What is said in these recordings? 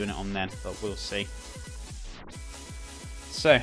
doing it on then, but we'll see. So,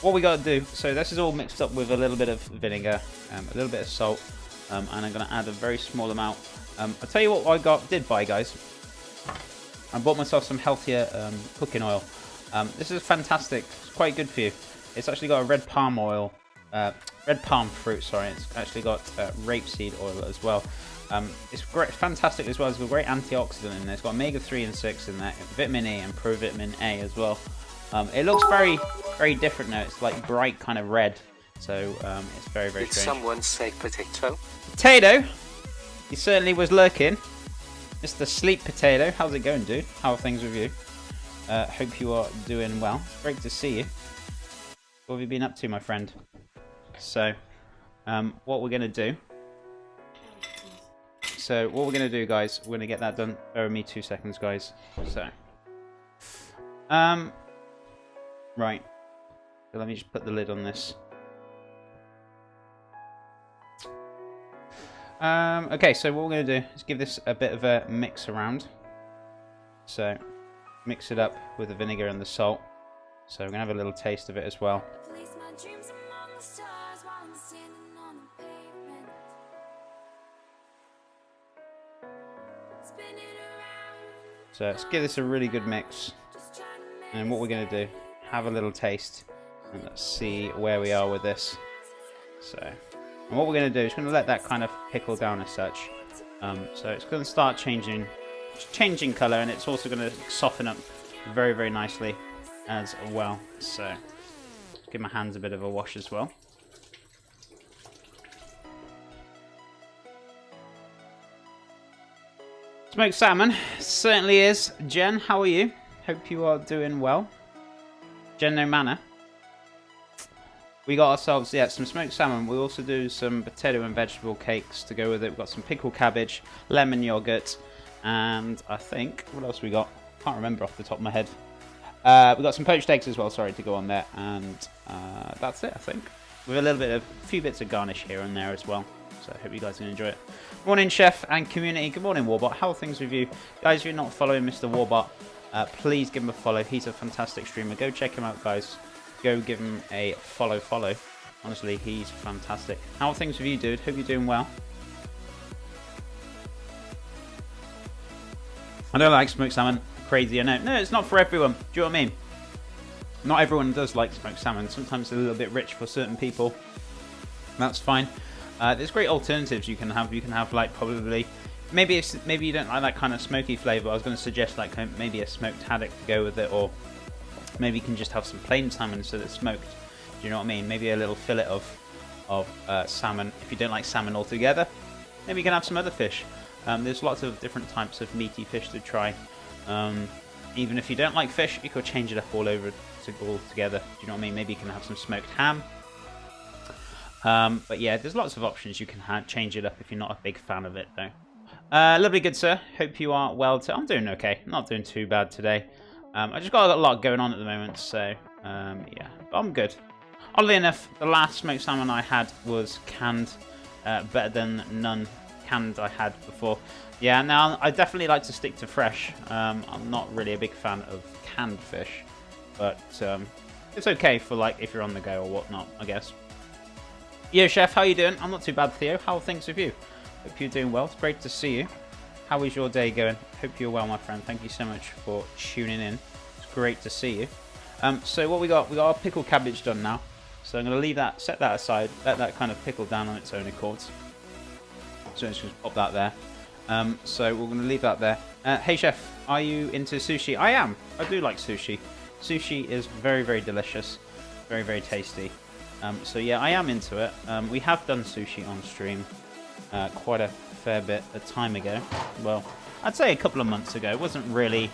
what we got to do, so this is all mixed up with a little bit of vinegar, a little bit of salt, and I'm going to add a very small amount. I'll tell you what I did buy, guys. I bought myself some healthier cooking oil. This is fantastic. It's quite good for you. It's actually got a red palm fruit, sorry. It's actually got rapeseed oil as well. It's great, fantastic as well. It's got great antioxidant in there. It's got omega-3 and 6 in there, vitamin E and provitamin A as well. It looks very, very different now. It's like bright kind of red. So it's very, very strange. Did someone say potato? Potato! He certainly was lurking. Mr. Sleep Potato. How's it going, dude? How are things with you? Hope you are doing well. It's great to see you. What have you been up to, my friend? So, what we're going to do... So, what we're going to do, guys, we're going to get that done. Bear with me 2 seconds, guys. So, right. So let me just put the lid on this. Okay, so what we're going to do is give this a bit of a mix around. So, mix it up with the vinegar and the salt. So, we're going to have a little taste of it as well. So let's give this a really good mix. And what we're going to do, have a little taste. And let's see where we are with this. So, and what we're going to do is going to let that kind of pickle down as such. So it's going to start changing colour, and it's also going to soften up very, very nicely as well. So, give my hands a bit of a wash as well. Smoked salmon certainly is. Jen, how are you? Hope you are doing well. Jen No Manor. We got ourselves, yeah, some smoked salmon. We also do some potato and vegetable cakes to go with it. We've got some pickled cabbage, lemon yogurt, and I think, what else we got? Can't remember off the top of my head. We've got some poached eggs as well, sorry, to go on there. And that's it, I think. With a few bits of garnish here and there as well. So I hope you guys can enjoy it. Morning, Chef and community. Good morning, Warbot. How are things with you? Guys, if you're not following Mr. Warbot, please give him a follow. He's a fantastic streamer. Go check him out, guys. Go give him a follow. Honestly, he's fantastic. How are things with you, dude? Hope you're doing well. I don't like smoked salmon. Crazy, I know. No, it's not for everyone. Do you know what I mean? Not everyone does like smoked salmon. Sometimes it's a little bit rich for certain people. That's fine. There's great alternatives you can have. You can have like probably maybe you don't like that kind of smoky flavour. I was going to suggest like maybe a smoked haddock to go with it, or maybe you can just have some plain salmon instead of smoked. Do you know what I mean? Maybe a little fillet of salmon. If you don't like salmon altogether, maybe you can have some other fish. There's lots of different types of meaty fish to try. Even if you don't like fish, you could change it up all together. Do you know what I mean? Maybe you can have some smoked ham. But yeah, there's lots of options you can change it up if you're not a big fan of it, though. Lovely, good sir. Hope you are well. I'm doing okay. I'm not doing too bad today. I just got a lot going on at the moment, so yeah, but I'm good. Oddly enough, the last smoked salmon I had was canned, better than none canned I had before. Yeah, now I definitely like to stick to fresh. I'm not really a big fan of canned fish, but it's okay for like if you're on the go or whatnot, I guess. Yo, Chef, how you doing? I'm not too bad, Theo. How are things with you? Hope you're doing well. It's great to see you. How is your day going? Hope you're well, my friend. Thank you so much for tuning in. It's great to see you. So what we got our pickled cabbage done now. So I'm going to leave that, set that aside, let that kind of pickle down on its own accords. So let's just pop that there. So we're going to leave that there. Hey, Chef, are you into sushi? I am. I do like sushi. Sushi is very, very delicious. Very, very tasty. So yeah, I am into it. We have done sushi on stream quite a fair bit of time ago. Well, I'd say a couple of months ago. It wasn't really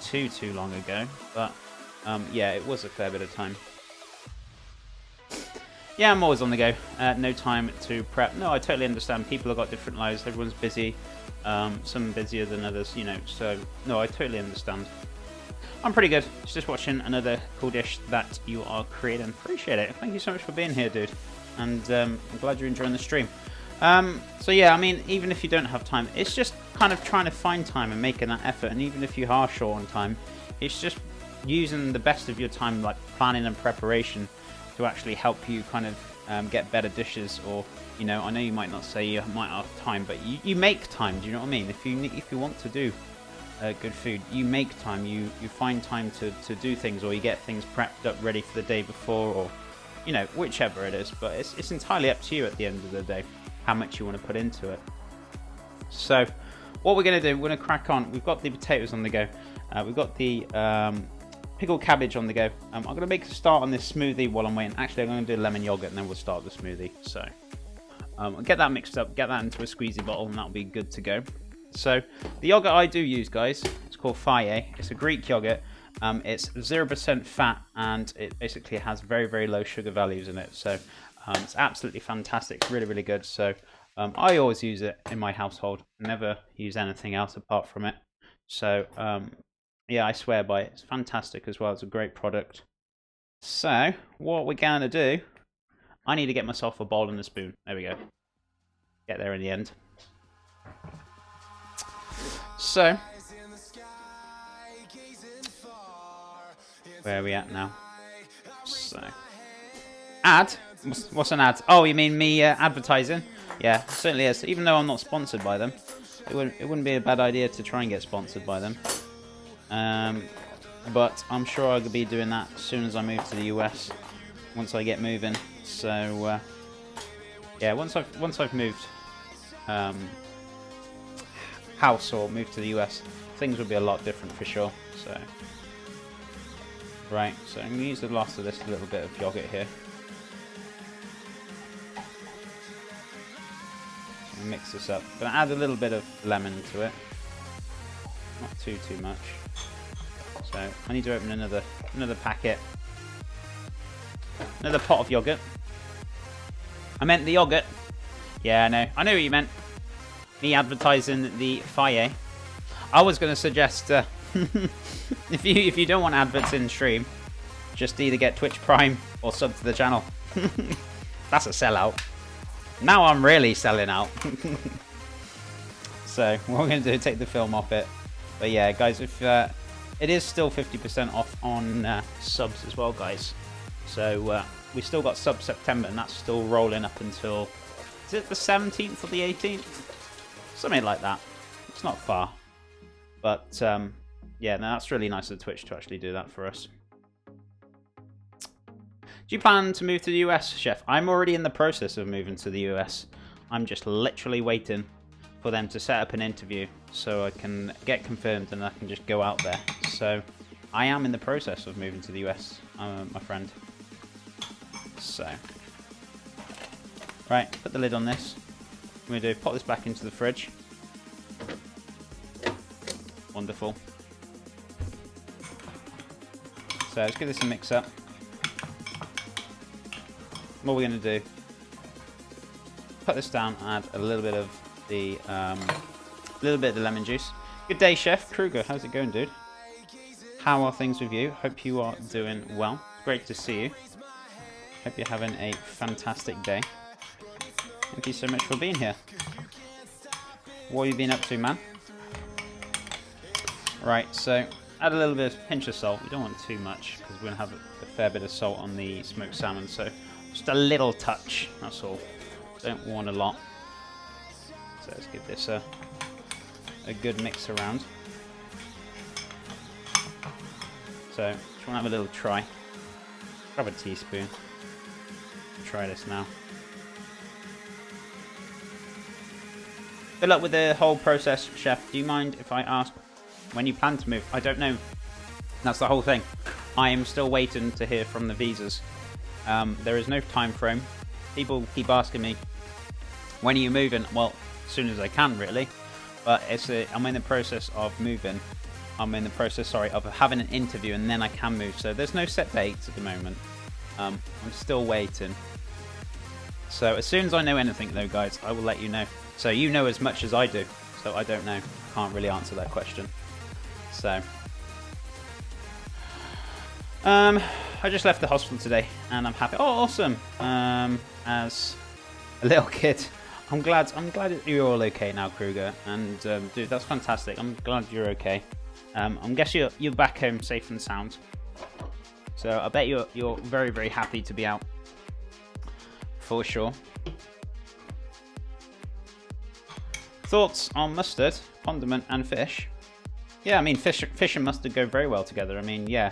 too long ago, but yeah, it was a fair bit of time. Yeah, I'm always on the go. No time to prep. No, I totally understand. People have got different lives. Everyone's busy. Some busier than others, you know. So, no, I totally understand. I'm pretty good. Just watching another cool dish that you are creating. Appreciate it. Thank you so much for being here, dude. And I'm glad you're enjoying the stream. So yeah, I mean, even if you don't have time, it's just kind of trying to find time and making that effort. And even if you are short on time, it's just using the best of your time, like planning and preparation, to actually help you kind of get better dishes. Or, you know, I know you might not say you might have time, but you make time. Do you know what I mean? If you want to do good food, you make time. You find time to do things, or you get things prepped up ready for the day before, or, you know, whichever it is. But it's entirely up to you at the end of the day how much you want to put into it. So what we're going to do, we're going to crack on. We've got the potatoes on the go. We've got the pickled cabbage on the go. I'm going to make a start on this smoothie while I'm waiting. Actually, I'm going to do lemon yogurt and then we'll start the smoothie. So I'll get that mixed up, get that into a squeezy bottle, and that'll be good to go. So the yogurt I do use, guys, it's called Faye. It's a Greek yogurt. It's 0% fat, and it basically has very, very low sugar values in it. So it's absolutely fantastic. It's really, really good. So I always use it in my household. Never use anything else apart from it. So yeah, I swear by it. It's fantastic as well. It's a great product. So what we're going to do, I need to get myself a bowl and a spoon. There we go. Get there in the end. So where are we at now? So ad? What's an ad? Oh, you mean me advertising? Yeah, it certainly is. Even though I'm not sponsored by them, it wouldn't be a bad idea to try and get sponsored by them. But I'm sure I'll be doing that as soon as I move to the US. Once I get moving. So yeah, once I've moved house or moved to the US, things will be a lot different for sure. So right, so I'm going to use the last of this little bit of yogurt here. Mix this up. I'm going to add a little bit of lemon to it. Not too much. So I need to open another packet. Another pot of yogurt. I meant the yogurt. Yeah, I know what you meant. Me advertising the Faye. I was going to suggest if you don't want adverts in stream, just either get Twitch Prime or sub to the channel. That's a sellout. Now I'm really selling out. So what we're going to do, take the film off it. But yeah, guys, if it is still 50% off on subs as well, guys. So we still got sub September, and that's still rolling up until, is it the 17th or the 18th? Something like that. It's not far. But yeah, no, that's really nice of Twitch to actually do that for us. Do you plan to move to the US, Chef? I'm already in the process of moving to the US. I'm just literally waiting for them to set up an interview so I can get confirmed and I can just go out there. So I am in the process of moving to the US, my friend. So, right, put the lid on this. I'm going to do, pop this back into the fridge. Wonderful. So let's give this a mix up. What we're going to do, put this down, add a little bit of the lemon juice. Good day, Chef Kruger. How's it going, dude? How are things with you? Hope you are doing well. Great to see you. Hope you're having a fantastic day. Thank you so much for being here. What have you been up to, man? Right, so add a little bit of pinch of salt. We don't want too much because we're going to have a fair bit of salt on the smoked salmon. So just a little touch, that's all. Don't want a lot. So let's give this a good mix around. So just want to have a little try. Grab a teaspoon. Try this now. Good luck with the whole process, Chef. Do you mind if I ask when you plan to move? I don't know. That's the whole thing. I am still waiting to hear from the visas. There is no time frame. People keep asking me, when are you moving? Well, as soon as I can, really. But I'm in the process of moving. I'm in the process, of having an interview, and then I can move. So there's no set dates at the moment. I'm still waiting. So as soon as I know anything, though, guys, I will let you know. So you know as much as I do. So I don't know. Can't really answer that question. So I just left the hospital today, and I'm happy. Oh, awesome! As a little kid, I'm glad you're all okay now, Kruger. And dude, that's fantastic. I'm glad you're okay. I'm guessing you're back home safe and sound. So I bet you're very, very happy to be out. For sure. Thoughts on mustard, condiment, and fish? Yeah, I mean, fish and mustard go very well together. I mean, yeah.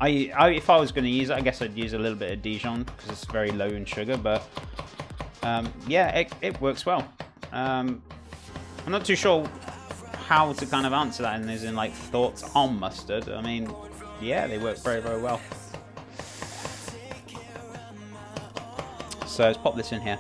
If I was going to use it, I guess I'd use a little bit of Dijon because it's very low in sugar. But yeah, it works well. I'm not too sure how to kind of answer that, and as in like thoughts on mustard. I mean, yeah, they work very, very well. So let's pop this in here.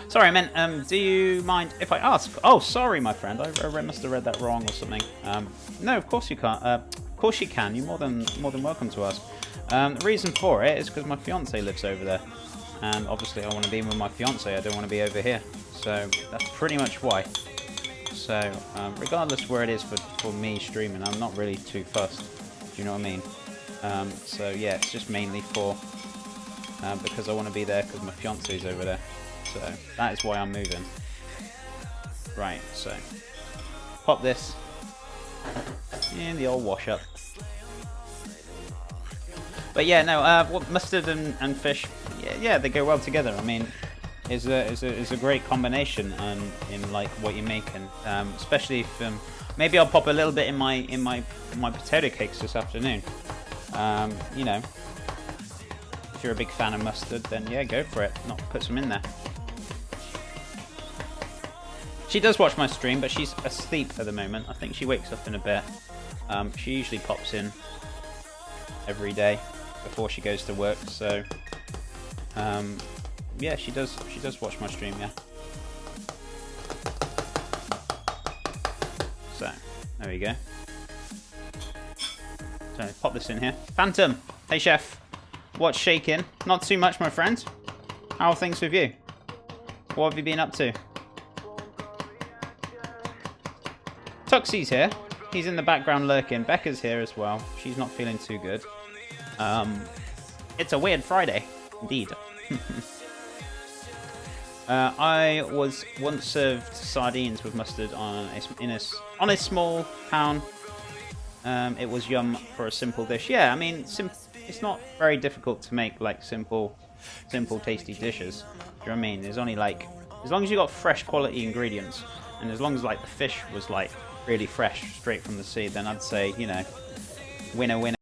Sorry, I meant, do you mind if I ask? Oh, sorry, my friend. I must have read that wrong or something. No, of course you can't. Of course you can. You're more than welcome to ask. The reason for it is because my fiance lives over there, and obviously I want to be with my fiance. I don't want to be over here. So that's pretty much why. So regardless where it is for me streaming, I'm not really too fussed. Do you know what I mean? So yeah, it's just mainly for because I want to be there because my fiance is over there. So that is why I'm moving. Right, so pop this in the old wash up. But yeah, no, what mustard and fish, yeah, they go well together. I mean, is a great combination in like what you're making, especially if maybe I'll pop a little bit in my potato cakes this afternoon. You know, if you're a big fan of mustard, then yeah, go for it. Not put some in there. She does watch my stream, but she's asleep at the moment. I think she wakes up in a bit. She usually pops in every day before she goes to work. So yeah, she does watch my stream. Yeah. So there we go. So pop this in here. Phantom, hey chef. What's shaking? Not too much, my friend. How are things with you? What have you been up to? Tuxie's here. He's in the background lurking. Becca's here as well. She's not feeling too good. It's a weird Friday, indeed. I was once served sardines with mustard on a small town. It was yum for a simple dish. Yeah, I mean, it's not very difficult to make like simple, tasty dishes. Do you know what I mean? There's only like, as long as you got fresh quality ingredients, and as long as like the fish was like really fresh, straight from the sea, then I'd say, you know, winner, winner.